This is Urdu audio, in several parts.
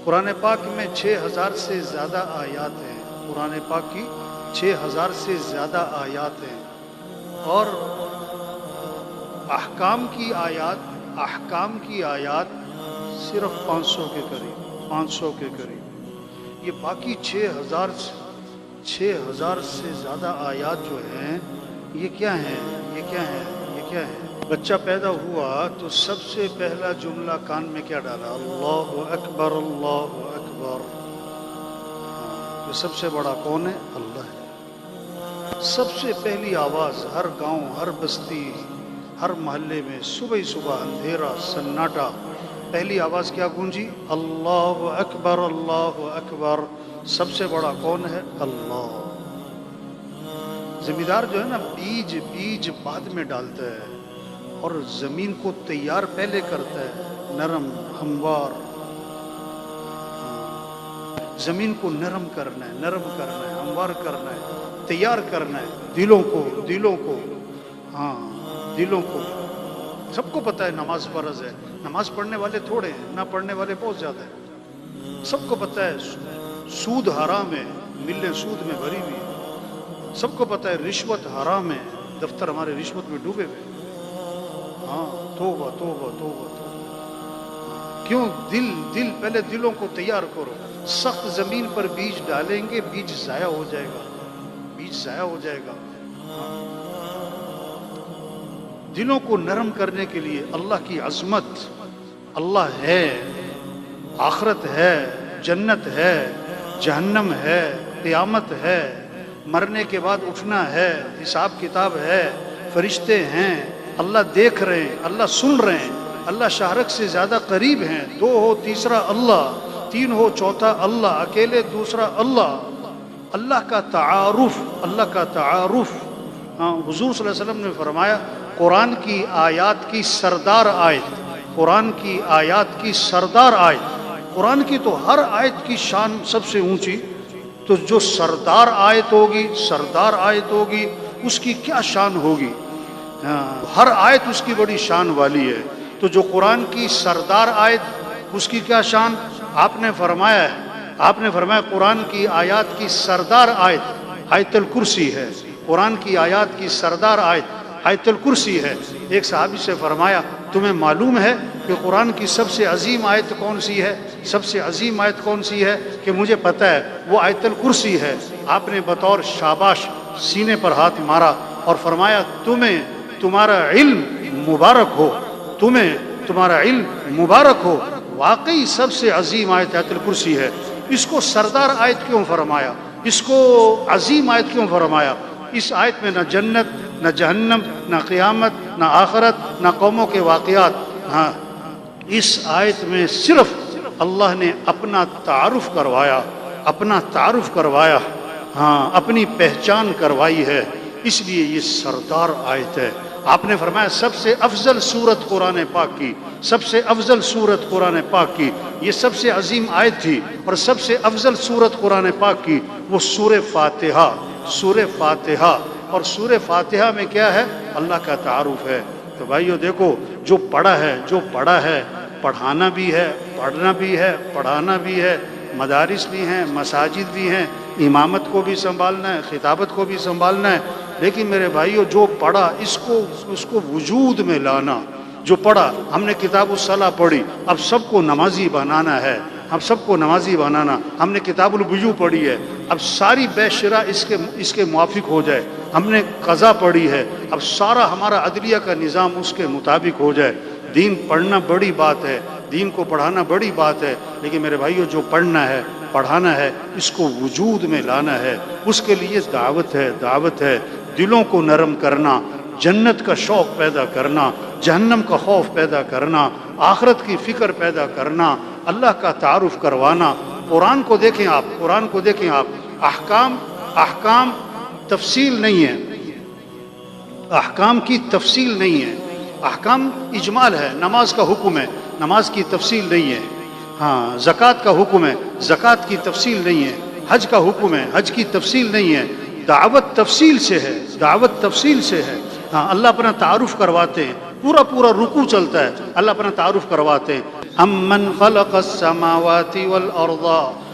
قرآن پاک میں 6000 سے زیادہ آیات ہیں، قرآن پاک کی 6000 سے زیادہ آیات ہیں، اور احکام کی آیات صرف 500 کے قریب۔ یہ باقی 6000 سے زیادہ آیات جو ہیں یہ کیا ہیں؟ بچہ پیدا ہوا تو سب سے پہلا جملہ کان میں کیا ڈالا؟ اللہ اکبر، اللہ اکبر۔ یہ سب سے بڑا کون ہے؟ اللہ ہے۔ سب سے پہلی آواز ہر گاؤں، ہر بستی، ہر محلے میں صبح اندھیرا سناٹا، پہلی آواز کیا گونجی؟ اللہ اکبر، اللہ اکبر۔ سب سے بڑا کون ہے؟ اللہ۔ زمیندار جو ہے نا بیج بعد میں ڈالتا ہے اور زمین کو تیار پہلے کرتا ہے، نرم ہموار۔ زمین کو نرم کرنا ہے، ہموار کرنا ہے، تیار کرنا ہے دلوں کو۔ سب کو پتہ ہے نماز فرض ہے، نماز پڑھنے والے تھوڑے ہیں، نہ پڑھنے والے بہت زیادہ ہیں۔ سب کو پتہ ہے سود حرام ہے، ملیں سود میں بھری ہوئی ہے۔ سب کو پتہ ہے رشوت حرام ہے، دفتر ہمارے رشوت میں ڈوبے ہوئے۔ توبہ۔ کیوں؟ دل پہلے دلوں کو تیار کرو۔ سخت زمین پر بیج ڈالیں گے، بیج ضائع ہو جائے گا۔ دلوں کو نرم کرنے کے لیے اللہ کی عظمت، اللہ ہے، آخرت ہے، جنت ہے، جہنم ہے، قیامت ہے، مرنے کے بعد اٹھنا ہے، حساب کتاب ہے، فرشتے ہیں، اللہ دیکھ رہے ہیں، اللہ سن رہے ہیں، اللہ شاہرگ سے زیادہ قریب ہیں، 2 ہو تیسرا اللہ، 3 ہو چوتھا اللہ، اکیلے دوسرا اللہ۔ اللہ کا تعارف حضور صلی اللہ علیہ وسلم نے فرمایا قرآن کی آیات کی سردار آیت، قرآن کی تو ہر آیت کی شان سب سے اونچی، تو جو سردار آیت ہوگی اس کی کیا شان ہوگی؟ ہر آیت اس کی بڑی شان والی ہے، تو جو قرآن کی سردار آیت اس کی کیا شان؟ آپ نے فرمایا قرآن کی آیات کی سردار آیت آیت الکرسی ہے، قرآن کی آیات کی سردار آیت آیت الکرسی ہے۔ ایک صحابی سے فرمایا تمہیں معلوم ہے کہ قرآن کی سب سے عظیم آیت کون سی ہے؟ کہ مجھے پتہ ہے، وہ آیت الکرسی ہے۔ آپ نے بطور شاباش سینے پر ہاتھ مارا اور فرمایا تمہارا علم مبارک ہو، واقعی سب سے عظیم آیت آیت الکرسی ہے۔ اس کو سردار آیت کیوں فرمایا؟ اس کو عظیم آیت کیوں فرمایا؟ اس آیت میں نہ جنت، نہ جہنم، نہ قیامت، نہ آخرت، نہ قوموں کے واقعات۔ اس آیت میں صرف اللہ نے اپنا تعارف کروایا، اپنی پہچان کروائی ہے، اس لیے یہ سردار آیت ہے۔ آپ نے فرمایا سب سے افضل سورت قرآن پاک کی یہ سب سے عظیم آیت تھی، اور سب سے افضل سورت قرآن پاک کی وہ سورہ فاتحہ، اور سورہ فاتحہ میں کیا ہے؟ اللہ کا تعارف ہے۔ تو بھائیو دیکھو، جو پڑھا ہے، پڑھانا بھی ہے، پڑھنا بھی ہے، پڑھانا بھی ہے، مدارس بھی ہیں، مساجد بھی ہیں، امامت کو بھی سنبھالنا ہے، خطابت کو بھی سنبھالنا ہے، لیکن میرے بھائیو جو پڑھا اس کو وجود میں لانا۔ جو پڑھا، ہم نے کتاب الصلاۃ پڑھی، اب سب کو نمازی بنانا ہے، ہم نے کتاب الوضو پڑھی ہے، اب ساری بے شرع اس کے موافق ہو جائے۔ ہم نے قضا پڑھی ہے، اب سارا ہمارا عدلیہ کا نظام اس کے مطابق ہو جائے۔ دین پڑھنا بڑی بات ہے، دین کو پڑھانا بڑی بات ہے، لیکن میرے بھائیو جو پڑھنا ہے، پڑھانا ہے، اس کو وجود میں لانا ہے۔ اس کے لیے دعوت ہے، دلوں کو نرم کرنا، جنت کا شوق پیدا کرنا، جہنم کا خوف پیدا کرنا، آخرت کی فکر پیدا کرنا، اللہ کا تعارف کروانا۔ قرآن کو دیکھیں آپ، احکام تفصیل نہیں ہے، احکام کی تفصیل نہیں ہے، احکام اجمال ہے۔ نماز کا حکم ہے، نماز کی تفصیل نہیں ہے۔ زکوٰۃ کا حکم ہے، زکوٰۃ کی تفصیل نہیں ہے۔ حج کا حکم ہے، حج کی تفصیل نہیں ہے۔ دعوت تفصیل سے ہے۔ اللہ اپنا تعارف کرواتے ہیں، پورا رکوع چلتا ہے، اللہ اپنا تعارف کرواتے ہیں۔ امن خلق السماوات والارض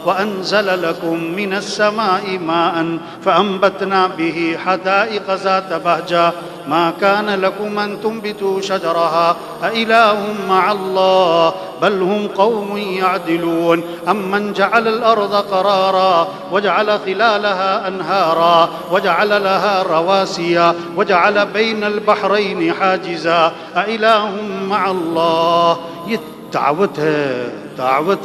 وانزل لكم من السماء ماء فانبتنا به حدائق ذات بهجة ما كان لكم ان تنبتوا شجرها أإله مع الله بل هم قوم يعدلون امن جعل الارض قرارا وجعل خلالها انهارا وجعل لها رواسي وجعل بين البحرين حاجزا أإله مع الله. یہ دعوت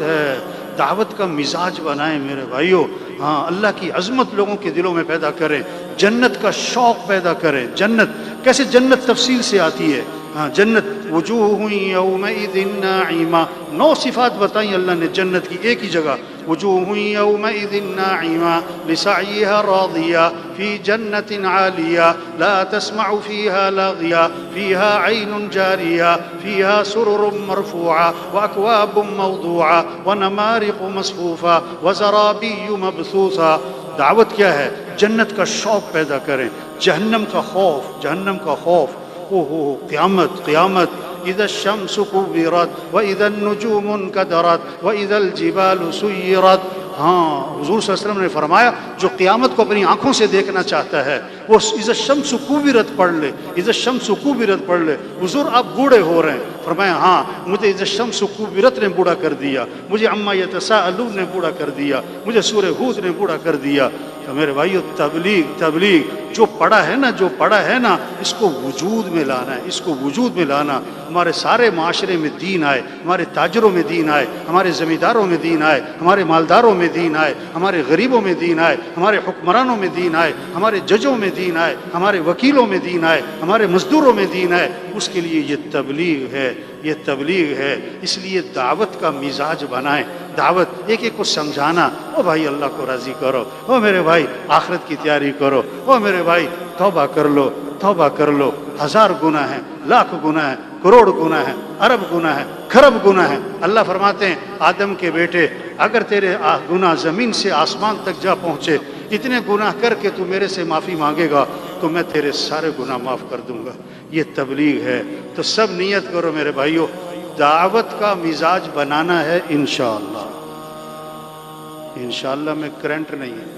ہے دعوت کا مزاج بنائیں میرے بھائیوں. ہاں اللہ کی عظمت لوگوں کے دلوں میں پیدا کریں, جنت کا شوق پیدا کریں. جنت کیسے جنت تفصیل سے آتی ہے. ہاں جنت وجوہ یومئذ ناعمہ, 9 صفات بتائیں اللہ نے جنت کی ایک ہی جگہ. وجوہ یومئذ ناعمہ لسعیہا راضیہ فی جنت عالیہ لا تسمع فیہا لاغیہ فیہا عین جاریہ فیہا سرر مرفوعہ واکواب موضوعہ ونمارق مصفوفہ وزرابی مبثوثہ. دعوت کیا ہے؟ جنت کا شوق پیدا کریں, جہنم کا خوف. قیامت اذا الشمس كورت واذا النجوم انكدرت واذا الجبال سيرت. ہاں حضور صلی اللہ علیہ وسلم نے فرمایا جو قیامت کو اپنی آنکھوں سے دیکھنا چاہتا ہے وہ اذا الشمس كورت پڑھ لے. اذا الشمس كورت پڑھ لے. حضور آپ بوڑھے ہو رہے ہیں, فرمایا ہاں مجھے اذا الشمس كورت نے بوڑھا کر دیا, مجھے عما یتساءلون نے بوڑھا کر دیا, مجھے سورہ ہود نے بوڑھا کر دیا. تو میرے بھائیو تبلیغ جو پڑھا ہے نا اس کو وجود میں لانا. ہمارے سارے معاشرے میں دین آئے, ہمارے تاجروں میں دین آئے, ہمارے زمینداروں میں دین آئے, ہمارے مالداروں میں دین آئے, ہمارے غریبوں میں دین آئے, ہمارے حکمرانوں میں دین آئے, ہمارے ججوں میں دین آئے, ہمارے وکیلوں میں دین آئے, ہمارے مزدوروں میں دین آئے. اس کے لیے یہ تبلیغ ہے. اس لیے دعوت کا مزاج بنائیں. دعوت ایک کو سمجھانا, او بھائی اللہ کو راضی کرو, او میرے بھائی آخرت کی تیاری کرو, او میرے بھائی توبہ کر لو. 1000 گناہ ہیں, لاکھ گناہ ہیں, کروڑ گناہ ہیں, ارب گناہ ہیں, کھرب گناہ ہیں. اللہ فرماتے ہیں آدم کے بیٹے اگر تیرے گناہ زمین سے آسمان تک جا پہنچے, اتنے گناہ کر کے تو میرے سے معافی مانگے گا تو میں تیرے سارے گناہ معاف کر دوں گا. یہ تبلیغ ہے. تو سب نیت کرو میرے بھائیو, دعوت کا مزاج بنانا ہے انشاءاللہ. انشاءاللہ میں کرنٹ نہیں ہے,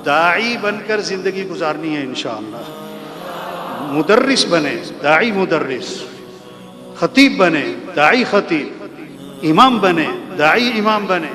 داعی بن کر زندگی گزارنی ہے انشاءاللہ. مدرس بنے, داعی مدرس. خطیب بنے, داعی خطیب. امام بنے, داعی امام بنے.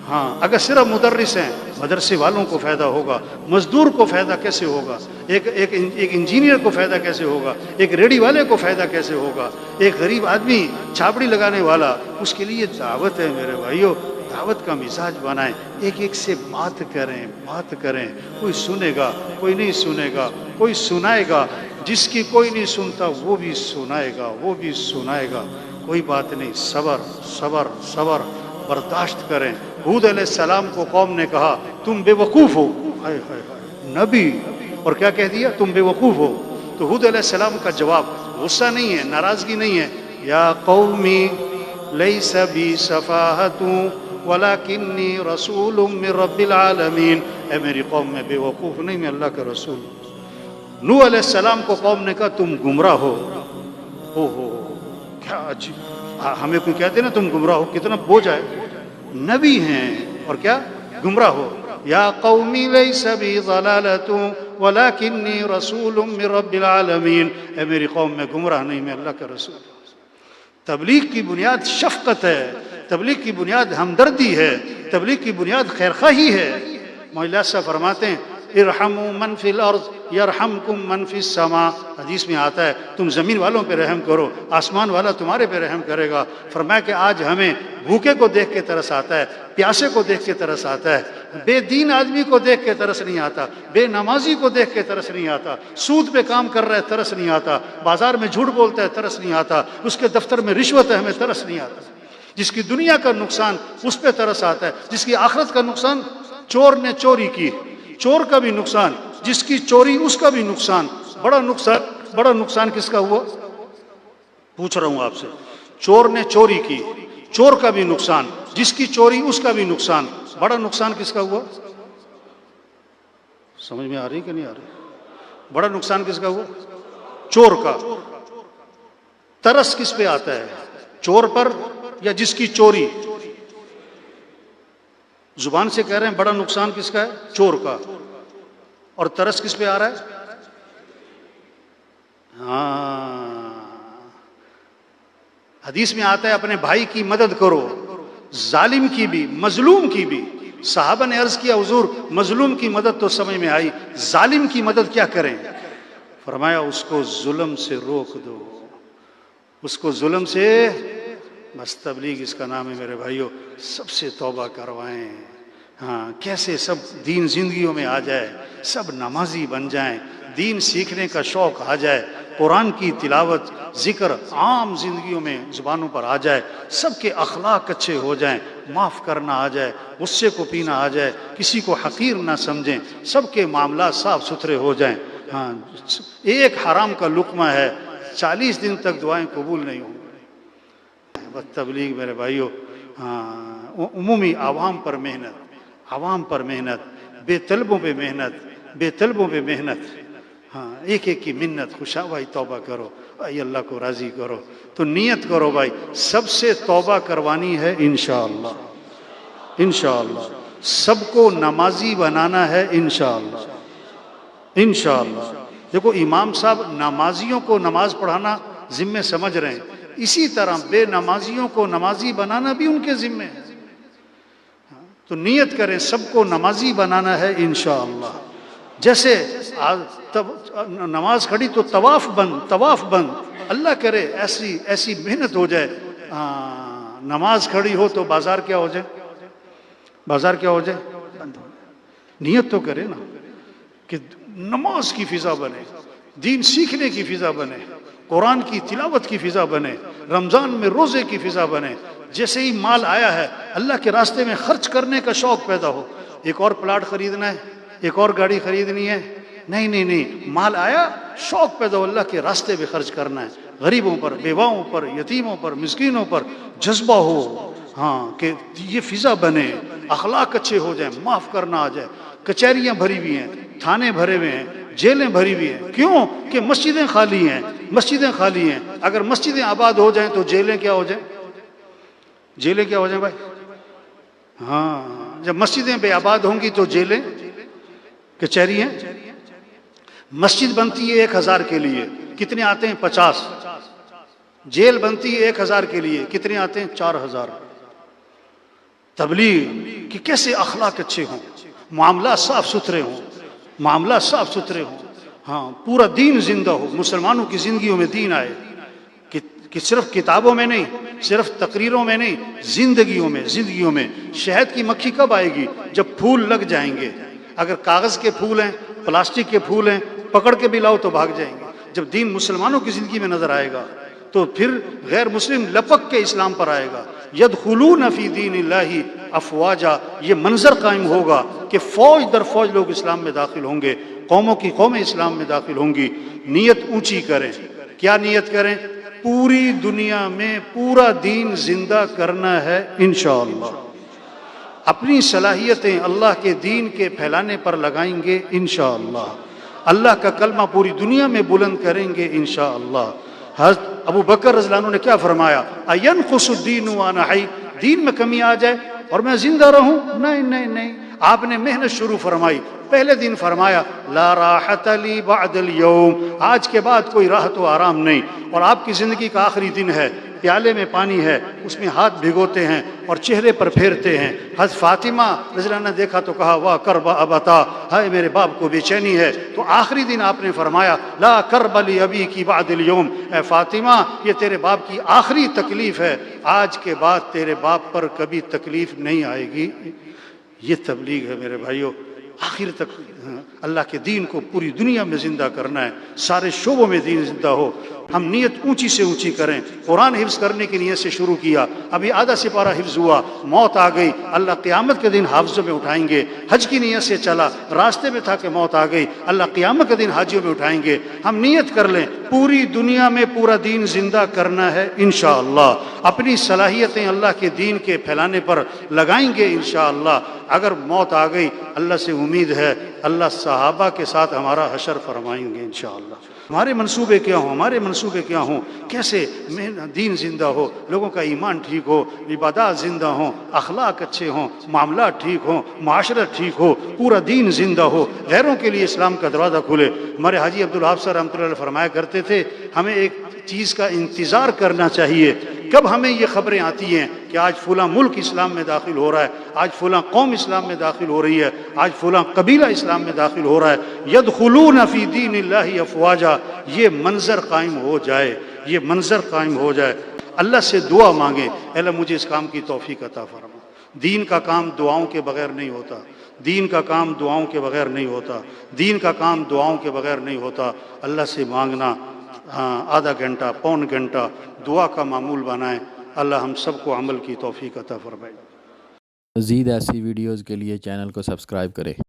ہاں اگر صرف مدرس ہیں مدرسے والوں کو فائدہ ہوگا, مزدور کو فائدہ کیسے ہوگا, ایک انجینئر کو فائدہ کیسے ہوگا, ایک ریڑھی والے کو فائدہ کیسے ہوگا, ایک غریب آدمی چھاپڑی لگانے والا, اس کے لیے دعوت ہے میرے بھائیو. دعوت کا مزاج بنائیں, ایک سے بات کریں. کوئی سنے گا, کوئی نہیں سنے گا, کوئی سنائے گا, جس کی کوئی نہیں سنتا وہ بھی سنائے گا. کوئی بات نہیں, صبر برداشت کریں. ہود علیہ السلام کو قوم نے کہا تم بے وقوف ہو. نبی, اور کیا کہہ دیا, تم بے وقوف ہو. تو ہود علیہ السلام کا جواب غصہ نہیں ہے, ناراضگی نہیں ہے. یا قومی لیس بی صفاحت ولکنی رسول من رب العالمین. اے میری قوم میں بے وقوف نہیں, میں اللہ کا رسول. نوح علیہ السلام کو قوم نے کہا تم گمراہ ہو. کیا عجیب, ہمیں کوئی کہتے نا تم گمراہ ہو, کتنا بوجھ ہے. نبی ہیں اور کیا گمراہ ہو. یا قومی لیس بی ضلالۃ ولکنی رسول من رب العالمین. اے میری قوم میں گمراہ نہیں, میں اللہ کا رسول. تبلیغ کی بنیاد شفقت ہے, تبلیغ کی بنیاد ہمدردی ہے, تبلیغ کی بنیاد خیرخواہی ہے. مولا صاحب فرماتے ہیں ارحموا من فی الارض یرحمکم من فی السماء. حدیث میں آتا ہے تم زمین والوں پہ رحم کرو, آسمان والا تمہارے پہ رحم کرے گا. فرمایا کہ آج ہمیں بھوکے کو دیکھ کے ترس آتا ہے, پیاسے کو دیکھ کے ترس آتا ہے, بے دین آدمی کو دیکھ کے ترس نہیں آتا, بے نمازی کو دیکھ کے ترس نہیں آتا, سود پہ کام کر رہا ہے ترس نہیں آتا, بازار میں جھوٹ بولتا ہے ترس نہیں آتا, اس کے دفتر میں رشوت ہے ہمیں ترس نہیں آتا. جس کی دنیا کا نقصان اس پہ ترس آتا ہے, جس کی آخرت کا نقصان, چور نے چوری کی, چور کا بھی نقصان, جس کی چوری اس کا بھی نقصان. بڑا نقصان کس کا ہوا, پوچھ رہا ہوں آپ سے. چور نے چوری کی, چور کا بھی نقصان, جس کی چوری اس کا بھی نقصان. بڑا نقصان کس کا ہوا, سمجھ میں آ رہی کہ نہیں آ رہی؟ بڑا نقصان کس کا ہوا, چور کا. ترس کس پہ آتا ہے؟ چور پر یا جس کی چوری؟ زبان سے کہہ رہے ہیں بڑا نقصان کس کا ہے؟ چور کا. اور ترس کس پہ آ رہا ہے؟ ہاں، حدیث میں آتا ہے اپنے بھائی کی مدد کرو، ظالم کی بھی مظلوم کی بھی. صحابہ نے عرض کیا حضور مظلوم کی مدد تو سمجھ میں آئی، ظالم کی مدد کیا کریں؟ فرمایا اس کو ظلم سے روک دو، اس کو ظلم سے. بس تبلیغ اس کا نام ہے میرے بھائیوں. سب سے توبہ کروائیں. ہاں، کیسے سب دین زندگیوں میں آ جائے، سب نمازی بن جائیں، دین سیکھنے کا شوق آ جائے، قرآن کی تلاوت ذکر عام زندگیوں میں زبانوں پر آ جائے، سب کے اخلاق اچھے ہو جائیں، معاف کرنا آ جائے، غصے کو پینا آ جائے، کسی کو حقیر نہ سمجھیں، سب کے معاملات صاف ستھرے ہو جائیں. ہاں، ایک حرام کا لقمہ ہے 40 دن تک دعائیں قبول نہیں ہوں. بس تبلیغ میرے بھائیوں. ہاں، عمومی عوام پر محنت، عوام پر محنت، بے طلبوں پہ محنت، بے طلبوں پہ محنت. ہاں، ایک ایک کی منت. خوشا بھائی توبہ کرو بھائی، اللہ کو راضی کرو. تو نیت کرو بھائی، سب سے توبہ کروانی ہے انشاءاللہ، انشاءاللہ. سب کو نمازی بنانا ہے انشاءاللہ، انشاءاللہ. دیکھو امام صاحب نمازیوں کو نماز پڑھانا ذمہ سمجھ رہے ہیں، اسی طرح بے نمازیوں کو نمازی بنانا بھی ان کے ذمہ ہے. تو نیت کریں سب کو نمازی بنانا ہے انشاءاللہ. جیسے نماز کھڑی تو طواف بند، طواف بند. اللہ کرے ایسی محنت ہو جائے. نماز کھڑی ہو تو بازار کیا ہو جائے؟ بازار کیا ہو جائے؟ بند ہو. نیت تو کرے نا کہ نماز کی فضا بنے، دین سیکھنے کی فضا بنے، قرآن کی تلاوت کی فضا بنے، رمضان میں روزے کی فضا بنے. جیسے ہی مال آیا ہے اللہ کے راستے میں خرچ کرنے کا شوق پیدا ہو. ایک اور پلاٹ خریدنا ہے، ایک اور گاڑی خریدنی ہے، نہیں نہیں نہیں، مال آیا شوق پیدا ہو اللہ کے راستے میں خرچ کرنا ہے. غریبوں پر، بیواؤں پر، یتیموں پر، مسکینوں پر جذبہ ہو. ہاں، کہ یہ فضا بنے، اخلاق اچھے ہو جائیں، معاف کرنا آ جائے. کچہریاں بھری ہوئی ہیں، تھانے بھرے ہوئے ہیں، جیلیں بھری ہوئی ہیں. کیوں کہ مسجدیں خالی ہیں، مسجدیں خالی ہیں. اگر مسجدیں آباد ہو جائیں تو جیلیں کیا ہو جائیں؟ جیلیں کیا ہو جائیں بھائی؟ ہاں، جب مسجدیں بے آباد ہوں گی تو جیلیں، کچہریاں. مسجد بنتی ہے 1000 کے لیے، کتنے آتے ہیں؟ 50. جیل بنتی ہے 1000 کے لیے، کتنے آتے ہیں؟ 4000. تبلیغ کہ کیسے اخلاق اچھے ہوں، معاملات صاف ستھرے ہوں، معاملات صاف ستھرے ہوں. ہاں، پورا دین زندہ ہو، مسلمانوں کی زندگیوں میں دین آئے. کہ صرف کتابوں میں نہیں، صرف تقریروں میں نہیں، زندگیوں میں، زندگیوں میں. شہد کی مکھی کب آئے گی؟ جب پھول لگ جائیں گے. اگر کاغذ کے پھول ہیں، پلاسٹک کے پھول ہیں، پکڑ کے بھی لاؤ تو بھاگ جائیں گے. جب دین مسلمانوں کی زندگی میں نظر آئے گا تو پھر غیر مسلم لپک کے اسلام پر آئے گا. یدخلون فی دین اللہ افواجا، یہ منظر قائم ہوگا کہ فوج در فوج لوگ اسلام میں داخل ہوں گے، قوموں کی قومیں اسلام میں داخل ہوں گی. نیت اونچی کریں. کیا نیت کریں؟ پوری دنیا میں پورا دین زندہ کرنا ہے انشاءاللہ. اپنی صلاحیتیں اللہ کے دین کے پھیلانے پر لگائیں گے انشاءاللہ. اللہ کا کلمہ پوری دنیا میں بلند کریں گے انشاءاللہ. حضرت ابو بکر رضی اللہ عنہ نے کیا فرمایا؟ اَيَنْقُصُ الدِّينُ وَأَنَا حَيٌّ، دین میں کمی آ جائے اور میں زندہ رہوں؟ نہیں نہیں نہیں. آپ نے محنت شروع فرمائی. پہلے دن فرمایا لا راحت لی بعد اليوم، آج کے بعد کوئی راحت و آرام نہیں. اور آپ کی زندگی کا آخری دن ہے، پیالے میں پانی ہے، اس میں ہاتھ بھگوتے ہیں اور چہرے پر پھیرتے ہیں. حضرت فاطمہ رضی اللہ عنہ نے دیکھا تو کہا واہ کرب ابتا، ہائے میرے باپ کو بے چینی ہے. تو آخری دن آپ نے فرمایا لا کرب لی ابی کی بعد اليوم، اے فاطمہ یہ تیرے باپ کی آخری تکلیف ہے، آج کے بعد تیرے باپ پر کبھی تکلیف نہیں آئے گی. یہ تبلیغ ہے میرے بھائیوں. آخر تک اللہ کے دین کو پوری دنیا میں زندہ کرنا ہے، سارے شعبوں میں دین زندہ ہو. ہم نیت اونچی سے اونچی کریں. قرآن حفظ کرنے کی نیت سے شروع کیا، ابھی آدھا سپارہ حفظ ہوا، موت آ گئی، اللہ قیامت کے دن حافظوں میں اٹھائیں گے. حج کی نیت سے چلا، راستے میں تھا کہ موت آ گئی، اللہ قیامت کے دن حاجیوں میں اٹھائیں گے. ہم نیت کر لیں پوری دنیا میں پورا دین زندہ کرنا ہے انشاءاللہ. اپنی صلاحیتیں اللہ کے دین کے پھیلانے پر لگائیں گے انشاءاللہ. اگر موت آ گئی اللہ سے امید ہے اللہ صحابہ کے ساتھ ہمارا حشر فرمائیں گے انشاءاللہ. ہمارے منصوبے کیا ہوں، ہمارے منصوبے کیا ہوں، کیسے دین زندہ ہو، لوگوں کا ایمان ٹھیک ہو، عبادات زندہ ہوں، اخلاق اچھے ہوں، معاملات ٹھیک ہوں، معاشرت ٹھیک ہو، پورا دین زندہ ہو، غیروں کے لیے اسلام کا دروازہ کھلے۔ ہمارے حاجی عبدالوہاب صاحب رحمۃ اللہ علیہ فرمایا کرتے تھے ہمیں ایک چیز کا انتظار کرنا چاہیے، کب ہمیں یہ خبریں آتی ہیں کہ آج فلاں ملک اسلام میں داخل ہو رہا ہے، آج فلاں قوم اسلام میں داخل ہو رہی ہے، آج فلاں قبیلہ اسلام میں داخل ہو رہا ہے، یدخلون فی دین اللہ افواجا، یہ منظر قائم ہو جائے، یہ منظر قائم ہو جائے۔ اللہ سے دعا مانگیں، اے اللہ مجھے اس کام کی توفیق عطا فرما۔ دین کا کام دعاؤں کے بغیر نہیں ہوتا، دین کا کام دعاؤں کے بغیر نہیں ہوتا، دین کا کام دعاؤں کے بغیر نہیں ہوتا۔ اللہ سے مانگنا، آدھا گھنٹہ پون گھنٹہ دعا کا معمول بنائیں۔ اللہ ہم سب کو عمل کی توفیق عطا فرمائے۔ مزید ایسی ویڈیوز کے لیے چینل کو سبسکرائب کریں۔